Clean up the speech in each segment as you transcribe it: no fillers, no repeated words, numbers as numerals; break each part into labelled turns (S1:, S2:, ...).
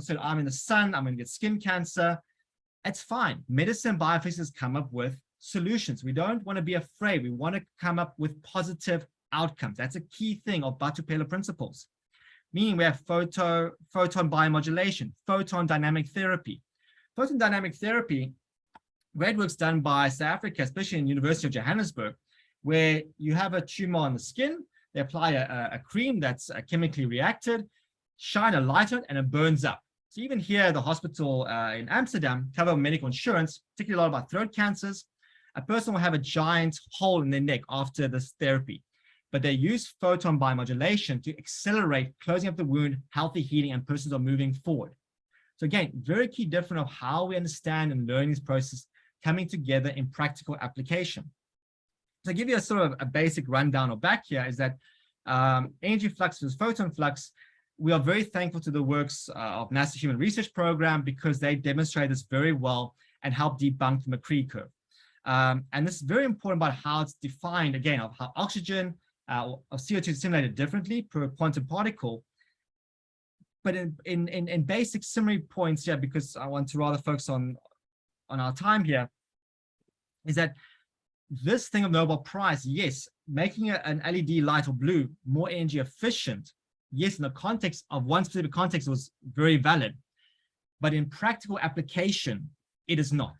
S1: said, I'm in the sun, I'm going to get skin cancer. It's fine. Medicine and biophysics come up with solutions. We don't want to be afraid. We want to come up with positive outcomes. That's a key thing of Batupela principles. Meaning we have photon biomodulation, photon dynamic therapy. Photon dynamic therapy, great work's done by South Africa, especially in the University of Johannesburg, where you have a tumor on the skin, they apply a cream that's chemically reacted, shine a light on it, and it burns up. So even here, the hospital in Amsterdam cover medical insurance, particularly a lot about throat cancers. A person will have a giant hole in their neck after this therapy, but they use photon biomodulation to accelerate closing up the wound, healthy healing, and persons are moving forward. So again, very key difference of how we understand and learn this process coming together in practical application. So to give you a sort of a basic rundown or back here is that energy-flux versus photon-flux, we are very thankful to the works of NASA Human Research Program because they demonstrate this very well and help debunk the McCree curve. And this is very important about how it's defined, again, of how oxygen or CO2 is simulated differently per quantum particle. But in basic summary points here, because I want to rather focus on our time here, is that this thing of Nobel Prize, yes, making an LED light or blue more energy efficient, yes, in the context of one specific context was very valid, but in practical application, it is not.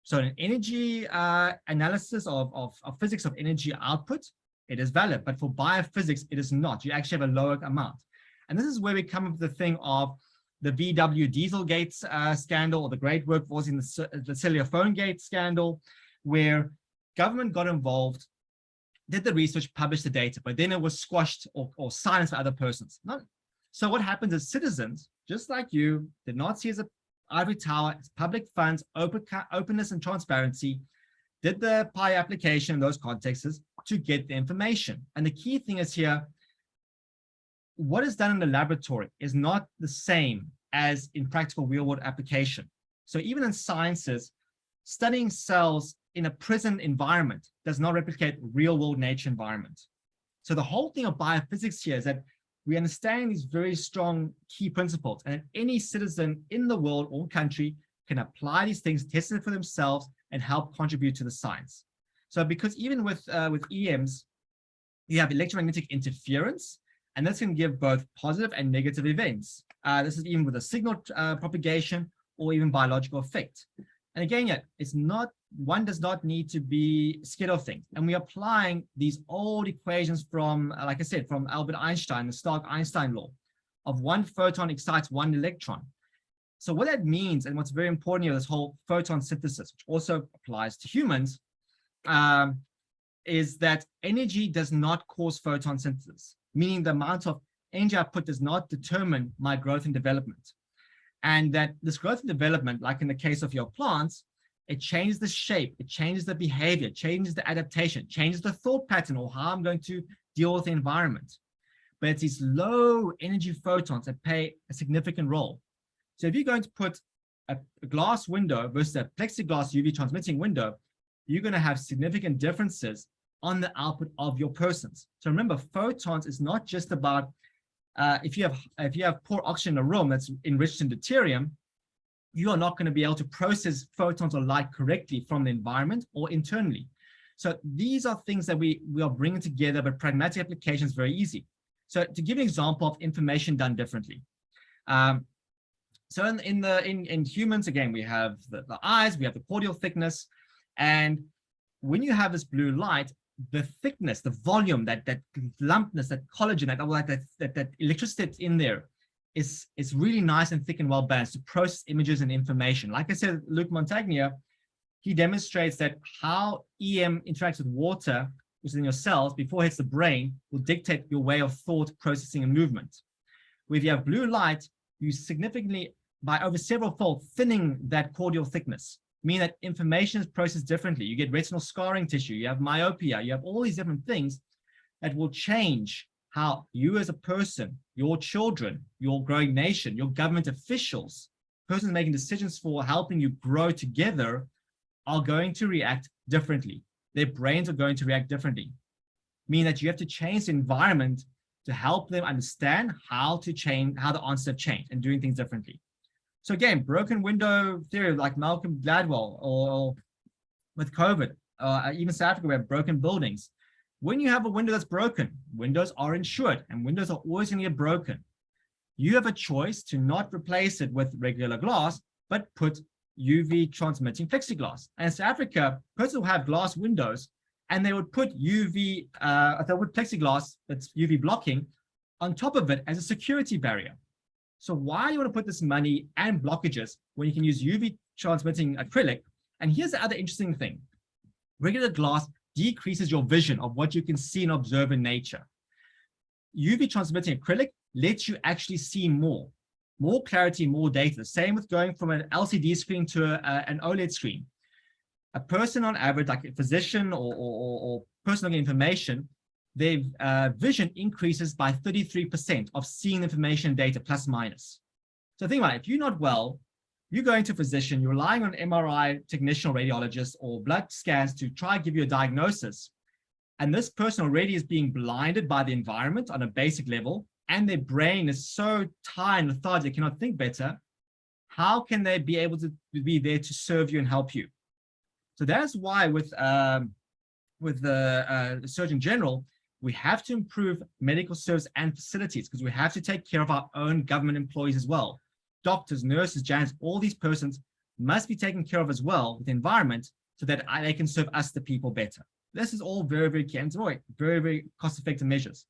S1: So in energy analysis of physics of energy output, it is valid, but for biophysics, it is not. You actually have a lower amount. And this is where we come up with the thing of the VW Dieselgate scandal, or the great work was in the Cellular Phonegate scandal, where government got involved, did the research, published the data, but then it was squashed or silenced by other persons. So what happens is citizens, just like you, did not see as an ivory tower, it's public funds, openness and transparency, did the PI application in those contexts to get the information. And the key thing is here, what is done in the laboratory is not the same as in practical real-world application. So even in sciences, studying cells in a prison environment does not replicate real-world nature environment. So the whole thing of biophysics here is that we understand these very strong key principles, and any citizen in the world or country can apply these things, test it for themselves, and help contribute to the science. So because even with EMs, you have electromagnetic interference, and this can give both positive and negative events. This is even with a signal propagation or even biological effect. And again, yeah, it's not, one does not need to be scared of things. And we're applying these old equations from, like I said, from Albert Einstein, the Stark-Einstein law of one photon excites one electron. So what that means, and what's very important here, this whole photon synthesis, which also applies to humans, is that energy does not cause photon synthesis, meaning the amount of energy output does not determine my growth and development. And that this growth and development, like in the case of your plants, it changes the shape, it changes the behavior, changes the adaptation, changes the thought pattern or how I'm going to deal with the environment. But it's these low energy photons that play a significant role. So if you're going to put a glass window versus a plexiglass UV transmitting window, you're going to have significant differences on the output of your persons. So remember, photons is not just about if you have poor oxygen in a room that's enriched in deuterium, you are not going to be able to process photons or light correctly from the environment or internally. So these are things that we are bringing together, but pragmatic application is very easy. So to give an example of information done differently. So in humans, again, we have the eyes, we have the cortical thickness, and when you have this blue light, the thickness, the volume, that lumpness, that collagen, that electricity that's in there is really nice and thick and well balanced to process images and information. Like I said, Luc Montagnier, he demonstrates that how EM interacts with water, which is in your cells, before it hits the brain, will dictate your way of thought, processing, and movement. Where if you have blue light, you significantly, by over several fold, thinning that cortical thickness, meaning that information is processed differently. You get retinal scarring tissue, you have myopia, you have all these different things that will change how you as a person, your children, your growing nation, your government officials, persons making decisions for helping you grow together are going to react differently. Their brains are going to react differently, meaning that you have to change the environment to help them understand how to change, how the answer changed and doing things differently. So again, broken window theory like Malcolm Gladwell, or with COVID, even South Africa, we have broken buildings. When you have a window that's broken, windows are insured and windows are always going to get broken. You have a choice to not replace it with regular glass, but put UV transmitting plexiglass. And in South Africa, persons will have glass windows and they would put UV, they would plexiglass that's UV blocking on top of it as a security barrier. So why do you want to put this money and blockages when you can use UV transmitting acrylic? And here's the other interesting thing. Regular glass decreases your vision of what you can see and observe in nature. UV transmitting acrylic lets you actually see more clarity, more data. The same with going from an LCD screen to an OLED screen. A person on average, like a physician or person looking at information, their vision increases by 33% of seeing information data plus minus. So think about it. If you're not well, you're going to a physician, you're relying on an MRI technician or radiologist or blood scans to try and give you a diagnosis. And this person already is being blinded by the environment on a basic level, and their brain is so tired and lethargic they cannot think better. How can they be able to be there to serve you and help you? So that's why with the Surgeon General, we have to improve medical service and facilities because we have to take care of our own government employees as well. Doctors, nurses, janitors, all these persons must be taken care of as well with the environment so that they can serve us, the people, better. This is all very, very key and very, very cost-effective measures.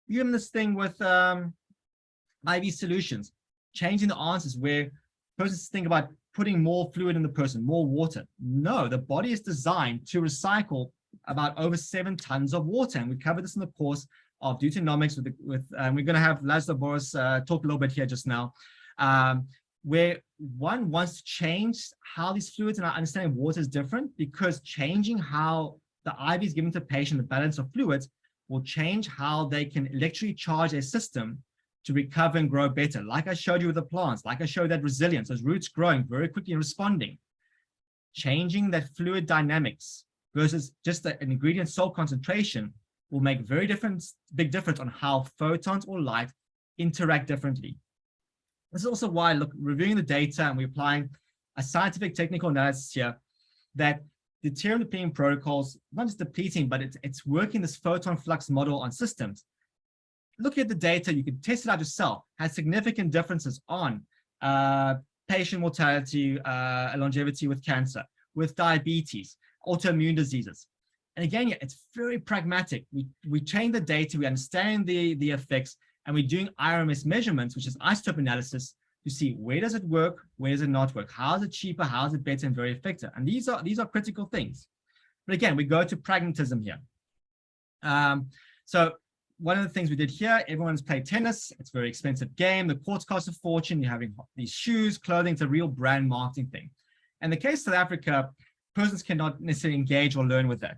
S1: Even this thing with IV solutions, changing the answers where persons think about putting more fluid in the person, more water. No, the body is designed to recycle about over 7 tons of water. And we covered this in the course of deutenomics we're going to have Laszlo Boris talk a little bit here just now, where one wants to change how these fluids, and our understanding of water is different because changing how the IV is given to the patient, the balance of fluids, will change how they can electrically charge a system to recover and grow better. Like I showed you with the plants, like I showed that resilience, those roots growing very quickly and responding. Changing that fluid dynamics versus just an ingredient salt concentration will make big difference on how photons or light interact differently. This is also why, look, reviewing the data and we're applying a scientific technical analysis here, that deuterium depleting protocols, not just depleting, but it's working this photon-flux model on systems. Look at the data, you can test it out yourself, has significant differences on patient mortality, longevity with cancer, with diabetes, autoimmune diseases. And again, it's very pragmatic. We train the data, we understand the effects, and we're doing IRMS measurements, which is isotope analysis, to see where does it work, where does it not work, how is it cheaper, how is it better and very effective. And these are critical things. But again, we go to pragmatism here. So one of the things we did here, everyone's played tennis. It's a very expensive game. The courts cost a fortune. You're having these shoes, clothing. It's a real brand marketing thing. In the case of South Africa, persons cannot necessarily engage or learn with that.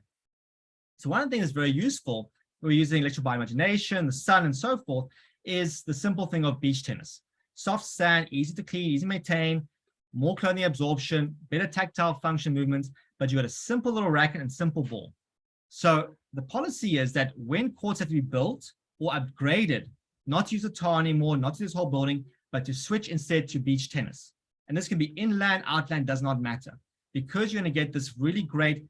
S1: So one of the things that's very useful, we're using electrobiomodulation, the sun, and so forth, is the simple thing of beach tennis. Soft sand, easy to clean, easy to maintain, more clothing absorption, better tactile function movements, but you got a simple little racket and simple ball. So the policy is that when courts have to be built or upgraded, not to use a tar anymore, not to use this whole building, but to switch instead to beach tennis. And this can be inland, outland, does not matter, because you're going to get this really great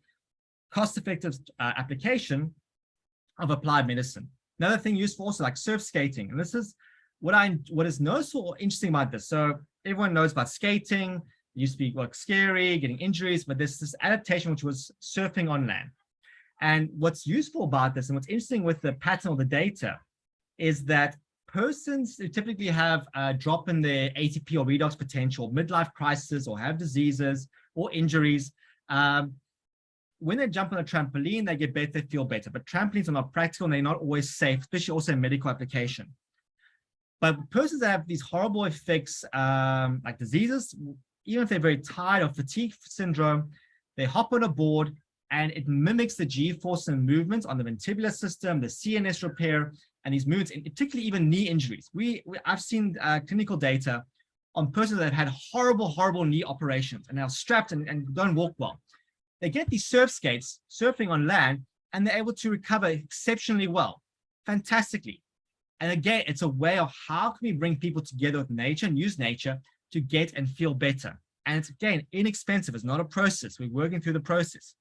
S1: cost-effective application of applied medicine. Another thing useful also, like surf skating, and this is what is noticeable or interesting about this. So everyone knows about skating. It used to be like scary, getting injuries, but there's this adaptation which was surfing on land. And what's useful about this and what's interesting with the pattern of the data is that persons who typically have a drop in their ATP or redox potential, midlife crisis, or have diseases or injuries, when they jump on a trampoline, they get better, they feel better. But trampolines are not practical and they're not always safe, especially also in medical application. But persons that have these horrible effects, like diseases, even if they're very tired or fatigue syndrome, they hop on a board and it mimics the G-force and movements on the vestibular system, the CNS repair, and these movements, and particularly even knee injuries. I've seen clinical data on persons that have had horrible knee operations and are strapped and don't walk well. They get these surf skates, surfing on land, and they're able to recover exceptionally well, fantastically. And again, it's a way of how can we bring people together with nature and use nature to get and feel better. And it's, again, inexpensive. It's not a process. We're working through the process.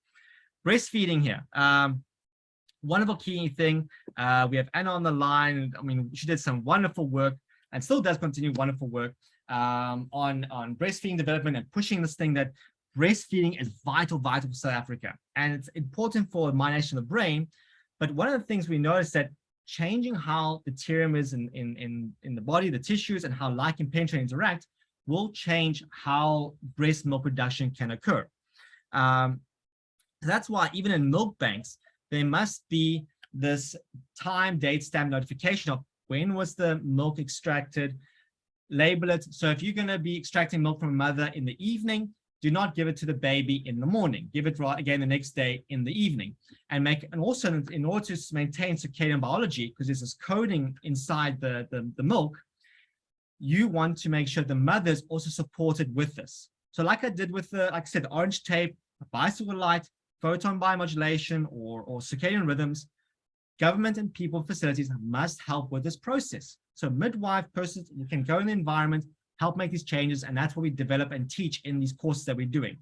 S1: Breastfeeding here. Wonderful key thing. We have Anna on the line. I mean, she did some wonderful work and still does continue wonderful work on breastfeeding development and pushing this thing that breastfeeding is vital for South Africa. And it's important for myelination of the brain. But one of the things we noticed that changing how the deuterium is in the body, the tissues, and how light can penetrate and interact will change how breast milk production can occur. So that's why even in milk banks, there must be this time, date, stamp notification of when was the milk extracted, label it. So if you're going to be extracting milk from a mother in the evening, do not give it to the baby in the morning. Give it right again the next day in the evening. And also in order to maintain circadian biology, because there's this coding inside the milk, you want to make sure the mother's also supported with this. So like I did with like I said, the orange tape, bicycle light, photon biomodulation, or circadian rhythms, government and people facilities must help with this process. So midwife persons, you can go in the environment, help make these changes, and that's what we develop and teach in these courses that we're doing.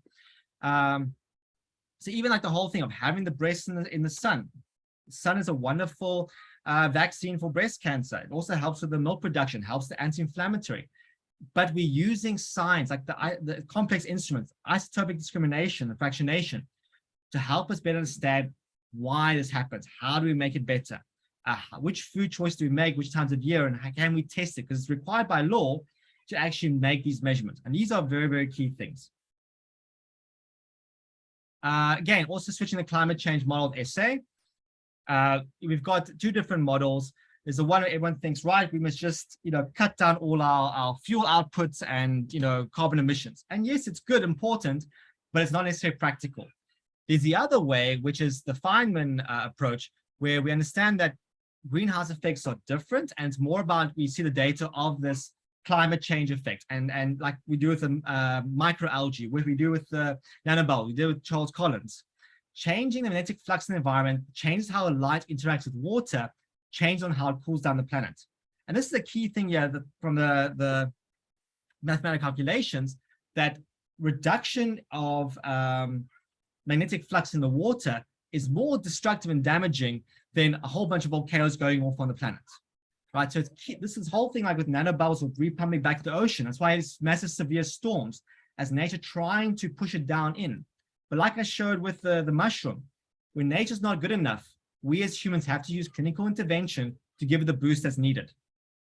S1: So even like the whole thing of having the breast in the sun. The sun is a wonderful vaccine for breast cancer. It also helps with the milk production, helps the anti-inflammatory. But we're using science, like the complex instruments, isotopic discrimination, the fractionation, to help us better understand why this happens. How do we make it better? Which food choice do we make, which times of year, and how can we test it? Because it's required by law to actually make these measurements. And these are very, very key things. Again, also switching the climate change model of SA. We've got two different models. There's the one where everyone thinks, right, we must just, cut down all our fuel outputs and, carbon emissions. And yes, it's good, important, but it's not necessarily practical. There's the other way, which is the Feynman approach, where we understand that greenhouse effects are different, and it's more about, we see the data of this climate change effect, and like we do with the microalgae, what we do with the nanobubble, we do with Charles Collins. Changing the magnetic flux in the environment changes how light interacts with water, changes on how it cools down the planet. And this is a key thing here from the mathematical calculations, that reduction of magnetic flux in the water is more destructive and damaging than a whole bunch of volcanoes going off on the planet. Right, so this is whole thing like with nanobubbles with repumping back to the ocean. That's why it's massive severe storms, as nature trying to push it down in. But like I showed with the mushroom, when nature's not good enough, we as humans have to use clinical intervention to give it the boost that's needed.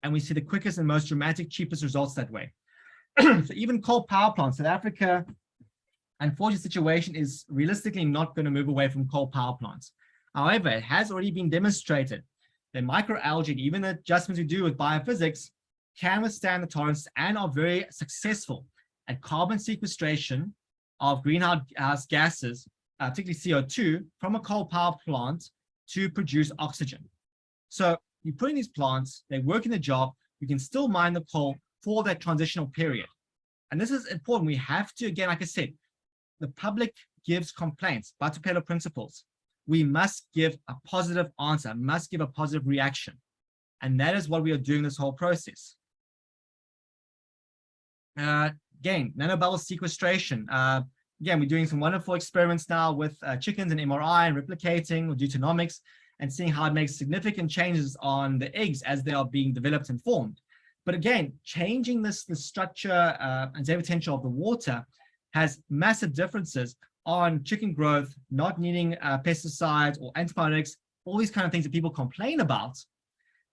S1: And we see the quickest and most dramatic, cheapest results that way. So even coal power plants, South Africa, unfortunate situation is realistically not going to move away from coal power plants. However, it has already been demonstrated that microalgae, even the adjustments we do with biophysics, can withstand the tolerance and are very successful at carbon sequestration of greenhouse gases, particularly CO2, from a coal power plant to produce oxygen. So you put in these plants, they work in the job, you can still mine the coal for that transitional period. And this is important. We have to, again, like I said, the public gives complaints, Butterpillow principles. We must give a positive answer, must give a positive reaction. And that is what we are doing this whole process. Again, nanobubble sequestration. Again, we're doing some wonderful experiments now with chickens and MRI and replicating with deutenomics and seeing how it makes significant changes on the eggs as they are being developed and formed. But again, changing the structure and zero potential of the water has massive differences on chicken growth, not needing pesticides or antibiotics, all these kind of things that people complain about.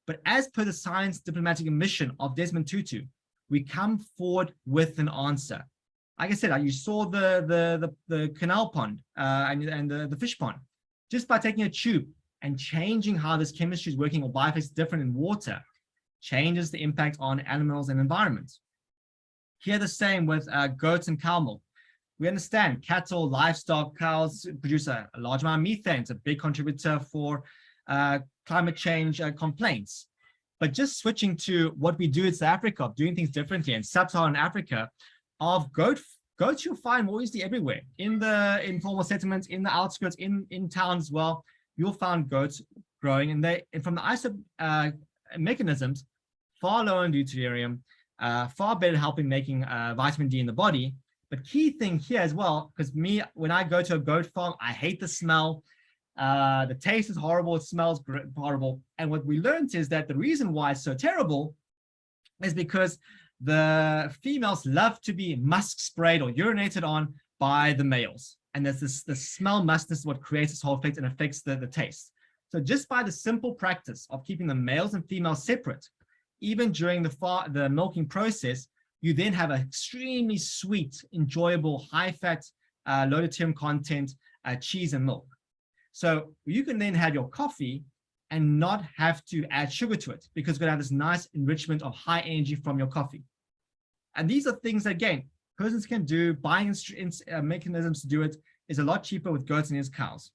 S1: But as per the science diplomatic mission of Desmond Tutu, we come forward with an answer. Like I said, you saw the canal pond and the fish pond. Just by taking a tube and changing how this chemistry is working or biophysics is different in water, changes the impact on animals and environments. Here the same with goats and cow milk. We understand cattle, livestock, cows produce a large amount of methane. It's a big contributor for climate change complaints. But just switching to what we do in South Africa, of doing things differently, in Sub-Saharan Africa, of goats you'll find more easily everywhere. In the informal settlements, in the outskirts, in towns as well, you'll find goats growing. And from the iso mechanisms, far lower in deuterium, far better at helping making vitamin D in the body. But key thing here as well, because when I go to a goat farm, I hate the smell. The taste is horrible. It smells horrible. And what we learned is that the reason why it's so terrible is because the females love to be musk sprayed or urinated on by the males. And there's the smell mustiness is what creates this whole effect and affects the taste. So just by the simple practice of keeping the males and females separate, even during the milking process, you then have an extremely sweet, enjoyable, high-fat, low deuterium content cheese and milk. So you can then have your coffee and not have to add sugar to it because you're going to have this nice enrichment of high energy from your coffee. And these are things that, again, persons can do. Buying mechanisms to do it is a lot cheaper with goats and his cows.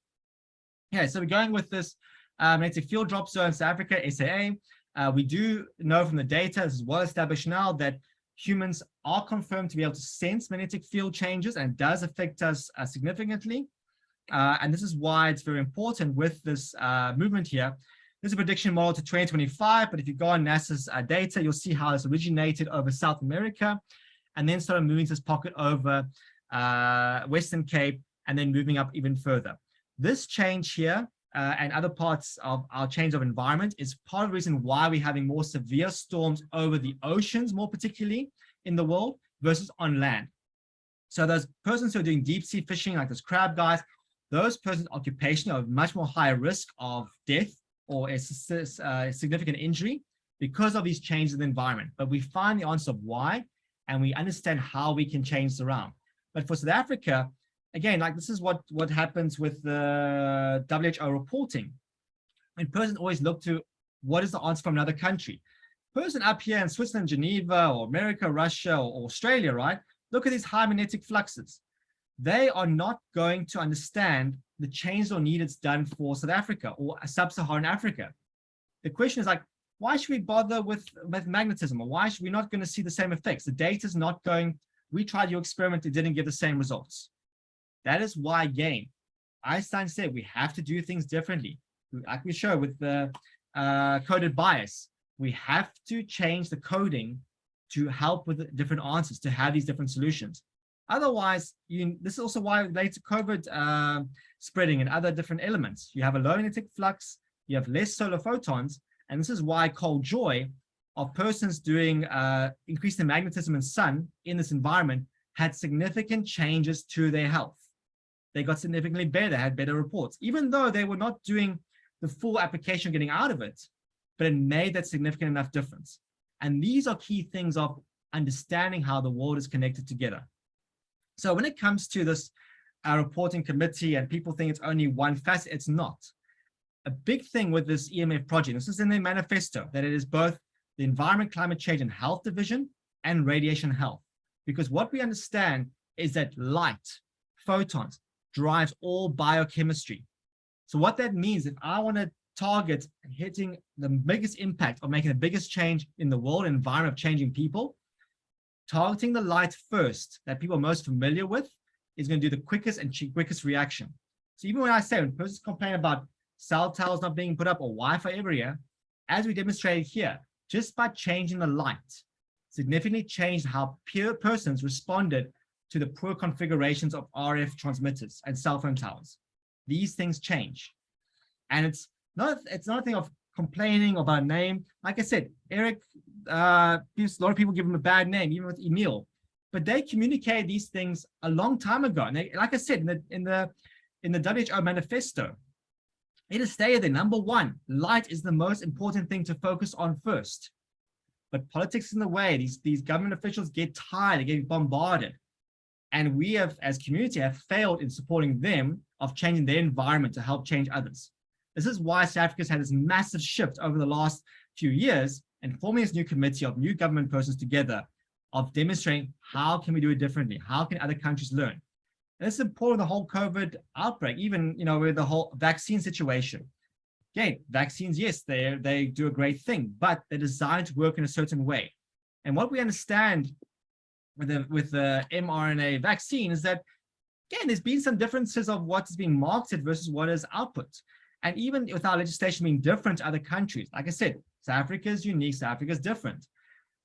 S1: Okay, so we're going with this magnetic field drop zone, South Africa, SAA. We do know from the data, this is well established now, that humans are confirmed to be able to sense magnetic field changes, and it does affect us significantly. And this is why it's very important with this movement here. There's a prediction model to 2025, but if you go on NASA's data, you'll see how this originated over South America and then started moving to this pocket over Western Cape and then moving up even further. This change here and other parts of our change of environment is part of the reason why we're having more severe storms over the oceans, more particularly in the world, versus on land. So those persons who are doing deep sea fishing, like those crab guys, those persons' occupation are much more higher risk of death or a significant injury because of these changes in the environment. But we find the answer of why, and we understand how we can change this around. But for South Africa, again, like this is what happens with the WHO reporting. And person always look to what is the answer from another country. Person up here in Switzerland, Geneva, or America, Russia, or Australia, right? Look at these high magnetic fluxes. They are not going to understand the change or need it's done for South Africa or Sub-Saharan Africa. The question is like, why should we bother with magnetism? Or why should we not going to see the same effects? The data is not going, we tried your experiment, it didn't give the same results. That is why, again, Einstein said we have to do things differently. Like we show with the coded bias, we have to change the coding to help with different answers, to have these different solutions. Otherwise, this is also why it relates to COVID spreading and other different elements. You have a low magnetic flux, you have less solar photons, and this is why cold joy of persons doing increasing magnetism and sun in this environment had significant changes to their health. They got significantly better, had better reports, even though they were not doing the full application getting out of it, but it made that significant enough difference. And these are key things of understanding how the world is connected together. So when it comes to this reporting committee and people think it's only one facet, it's not. A big thing with this EMF project, this is in their manifesto, that it is both the Environment, Climate Change and Health Division and Radiation Health. Because what we understand is that light, photons, drives all biochemistry. So what that means, if I want to target hitting the biggest impact of making the biggest change in the world and environment of changing people, targeting the light first that people are most familiar with is going to do the quickest and quickest reaction. So even when I say, when persons complain about cell towers not being put up or Wi-Fi everywhere, as we demonstrated here, just by changing the light, significantly changed how persons responded to the poor configurations of RF transmitters and cell phone towers. These things change. And it's not a thing of complaining about a name. Like I said, Eric, a lot of people give him a bad name, even with Emil, but they communicated these things a long time ago. And they, like I said, in the WHO manifesto, it is stated that number one, light is the most important thing to focus on first. But politics is in the way. These government officials get tired, they get bombarded. And we have, as community, have failed in supporting them of changing their environment to help change others. This is why South Africa's had this massive shift over the last few years and forming this new committee of new government persons together of demonstrating how can we do it differently? How can other countries learn? And this is important, the whole COVID outbreak, even, with the whole vaccine situation. Okay, vaccines, yes, they do a great thing, but they're designed to work in a certain way. And what we understand with the mRNA vaccine is that, again, there's been some differences of what is being marketed versus what is output. And even with our legislation being different to other countries, like I said, South Africa is unique, South Africa is different.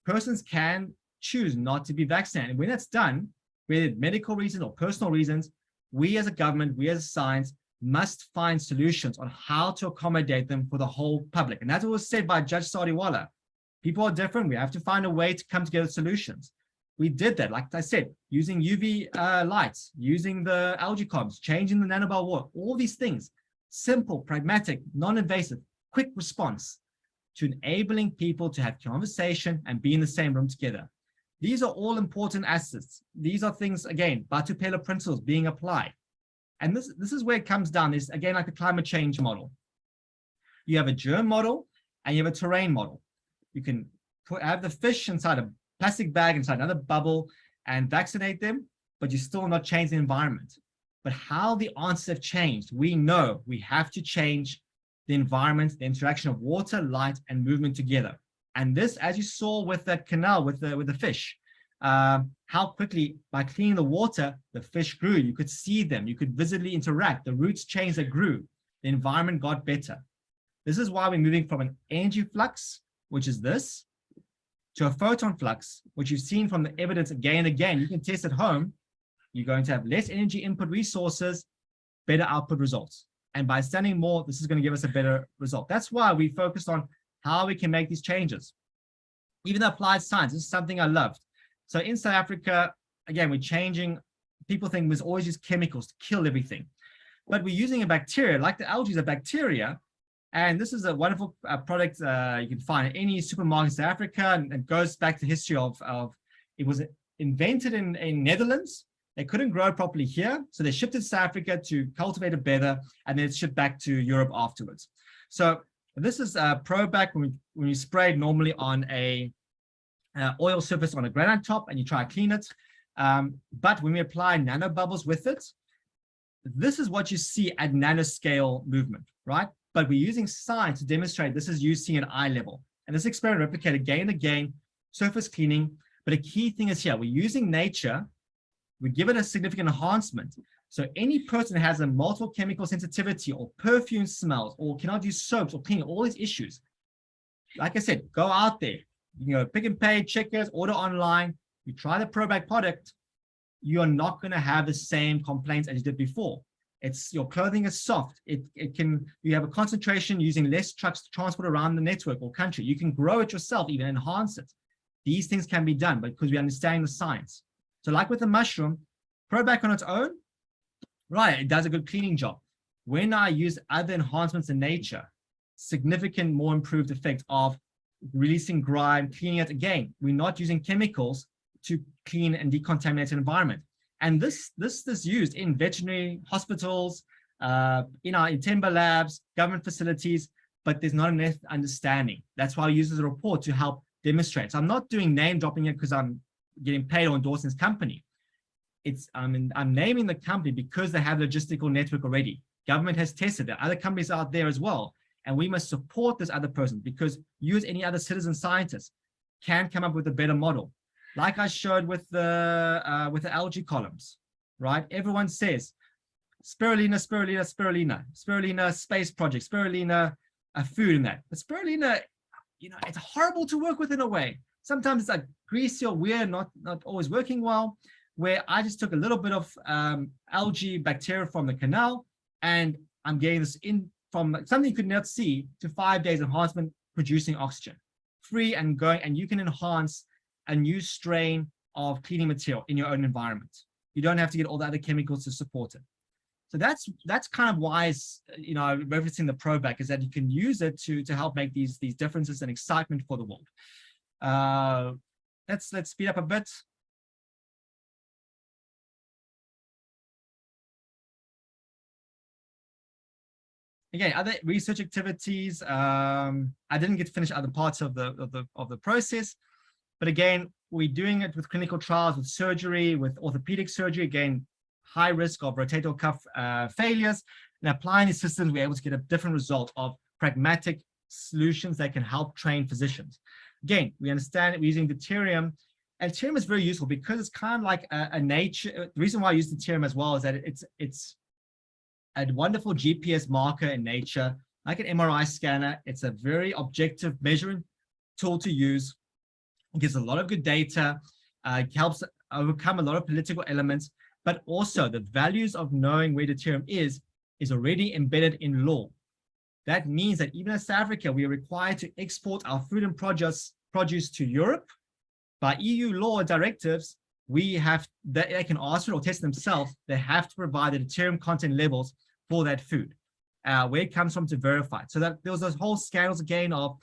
S1: persons can choose not to be vaccinated. And when that's done, whether medical reasons or personal reasons, we as a government, we as science, must find solutions on how to accommodate them for the whole public. And that's what was said by Judge Sadiwala. People are different. We have to find a way to come together with solutions. We did that, like I said, using UV lights, using the algae columns, changing the nanobubble water, all these things, simple, pragmatic, non-invasive, quick response to enabling people to have conversation and be in the same room together. These are all important assets. These are things, again, Batupela principles being applied. And this is where it comes down, is again like the climate change model. You have a germ model and you have a terrain model. You can have the fish inside a plastic bag, inside another bubble, and vaccinate them, but you still not change the environment. But how the answers have changed, we know we have to change the environment, the interaction of water, light, and movement together. And this, as you saw with that canal with the fish, how quickly, by cleaning the water, the fish grew. You could see them, you could visibly interact, the roots changed, they grew, the environment got better. This is why we're moving from an energy flux, which is this, to a photon flux, which you've seen from the evidence again and again. You can test at home. You're going to have less energy input resources, better output results. And by studying more, this is going to give us a better result. That's why we focused on how we can make these changes. Even the applied science, this is something I loved. So in South Africa, again, we're changing. People think we always use chemicals to kill everything. But we're using a bacteria, like the algae is a bacteria. And this is a wonderful product you can find in any supermarket in South Africa, and it goes back to the history of it was invented in Netherlands. They couldn't grow it properly here, so they shipped it to South Africa to cultivate it better, and then it's shipped back to Europe afterwards. So this is a Probac when you spray it normally on a oil surface on a granite top, and you try to clean it. But when we apply nanobubbles with it, this is what you see at nanoscale movement, right? But we're using science to demonstrate this is used at eye level. And this experiment replicated again and again, surface cleaning. But a key thing is here, we're using nature, we give it a significant enhancement. So any person that has a multiple chemical sensitivity or perfume smells or cannot use soaps or cleaning, all these issues, like I said, go out there, you know, Pick and Pay, Checkers, order online, you try the Probac product, you're not going to have the same complaints as you did before. It's your clothing is soft. You have a concentration using less trucks to transport around the network or country. You can grow it yourself, even enhance it. These things can be done because we understand the science. So like with the mushroom, Probac on its own, right, it does a good cleaning job. When I use other enhancements in nature, significant more improved effect of releasing grime, cleaning it again. We're not using chemicals to clean and decontaminate an environment. And this is used in veterinary hospitals, in timber labs, government facilities, but there's not enough understanding. That's why I use this report to help demonstrate. So I'm not doing name dropping it because I'm getting paid or endorsing this company. I'm naming the company because they have logistical network already. Government has tested it. Other companies out there as well. And we must support this other person because you as any other citizen scientist can come up with a better model. Like I showed with the algae columns, right? Everyone says spirulina, spirulina, spirulina, spirulina space project, spirulina food in that. But spirulina, you know, it's horrible to work with in a way. Sometimes it's like greasy or weird, not always working well, where I just took a little bit of algae bacteria from the canal, and I'm getting this in from something you could not see to 5 days enhancement producing oxygen, free and going, and you can enhance a new strain of cleaning material in your own environment. You don't have to get all the other chemicals to support it. So that's kind of why, you know, referencing the Probac is that you can use it to help make these differences and excitement for the world. Let's speed up a bit. Again, other research activities. I didn't get to finish other parts of the process. But again, we're doing it with clinical trials, with surgery, with orthopedic surgery, again, high risk of rotator cuff failures. And applying these systems, we're able to get a different result of pragmatic solutions that can help train physicians. Again, we understand that we're using deuterium, and deuterium is very useful because it's kind of like a nature. The reason why I use deuterium as well is that it's a wonderful GPS marker in nature, like an MRI scanner. It's a very objective measuring tool to use. It gives a lot of good data, helps overcome a lot of political elements, but also the values of knowing where deuterium is already embedded in law. That means that even as South Africa, we are required to export our food and produce to Europe. By EU law directives, they can ask for it or test themselves. They have to provide the deuterium content levels for that food, where it comes from to verify it. So that there was those whole scandals again of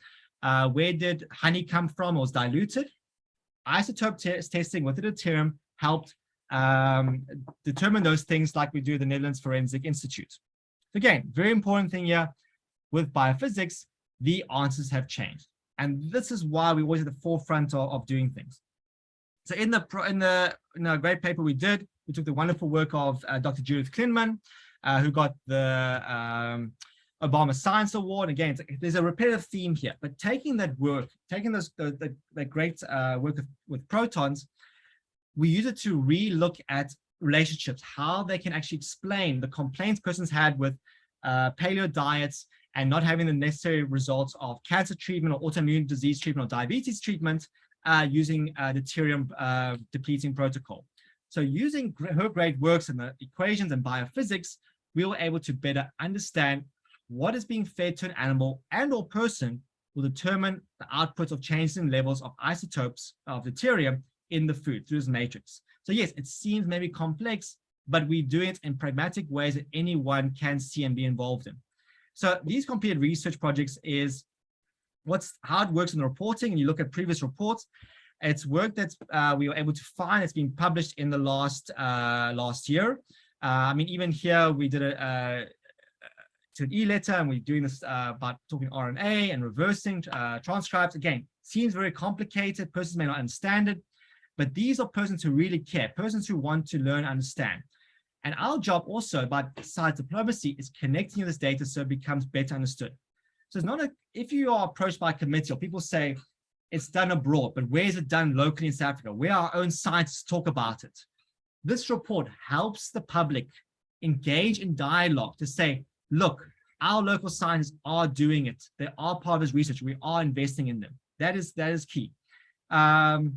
S1: where did honey come from? It was diluted. Isotope testing with the deuterium helped determine those things, like we do at the Netherlands Forensic Institute. Again, very important thing here with biophysics, the answers have changed. And this is why we're always at the forefront of doing things. So in a great paper we did, we took the wonderful work of Dr. Judith Klinman, who got the Obama Science Award. Again, there's a repetitive theme here, but taking that work, taking that great work with protons, we use it to re-look at relationships, how they can actually explain the complaints persons had with paleo diets and not having the necessary results of cancer treatment or autoimmune disease treatment or diabetes treatment using the deuterium depleting protocol. So using her great works in the equations and biophysics, we were able to better understand what is being fed to an animal and or person will determine the output of changes in levels of isotopes of deuterium in the food through this matrix. So yes, it seems maybe complex, but we do it in pragmatic ways that anyone can see and be involved in. So these completed research projects is how it works in the reporting, and you look at previous reports. It's work that we were able to find. It's been published in the last year. I mean, even here we did to an e-letter, and we're doing this about talking RNA and reversing transcribes. Again, seems very complicated. Persons may not understand it, but these are persons who really care, persons who want to learn and understand. And our job also, besides diplomacy, is connecting this data so it becomes better understood. So it's not if you are approached by a committee or people say it's done abroad, but where is it done locally in South Africa, where our own scientists talk about it? This report helps the public engage in dialogue to say, look, our local scientists are doing it. They are part of this research. We are investing in them. That is key. I'm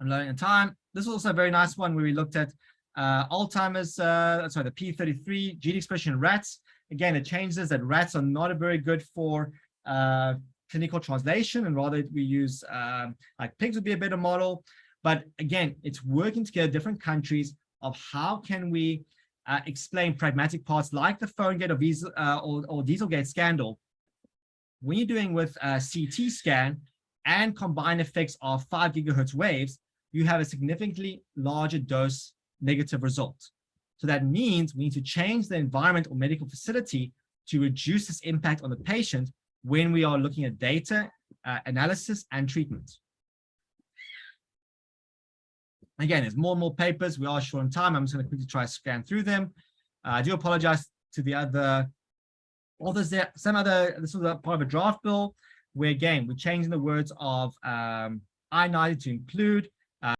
S1: learning in time. This is also a very nice one where we looked at Alzheimer's, the P33 gene expression in rats. Again, it changes that rats are not very good for clinical translation, and rather we use like pigs would be a better model. But again, it's working together different countries of how can we explain pragmatic parts like the Phonegate or Dieselgate scandal. When you're doing with CT scan and combined effects of 5 gigahertz waves, you have a significantly larger dose negative result. So that means we need to change the environment or medical facility to reduce this impact on the patient when we are looking at data, analysis, and treatment. Again, there's more and more papers. We are short on time. I'm just going to quickly try to scan through them. I do apologize to the other authors there. This was a part of a draft bill where, again, we're changing the words of ionized to include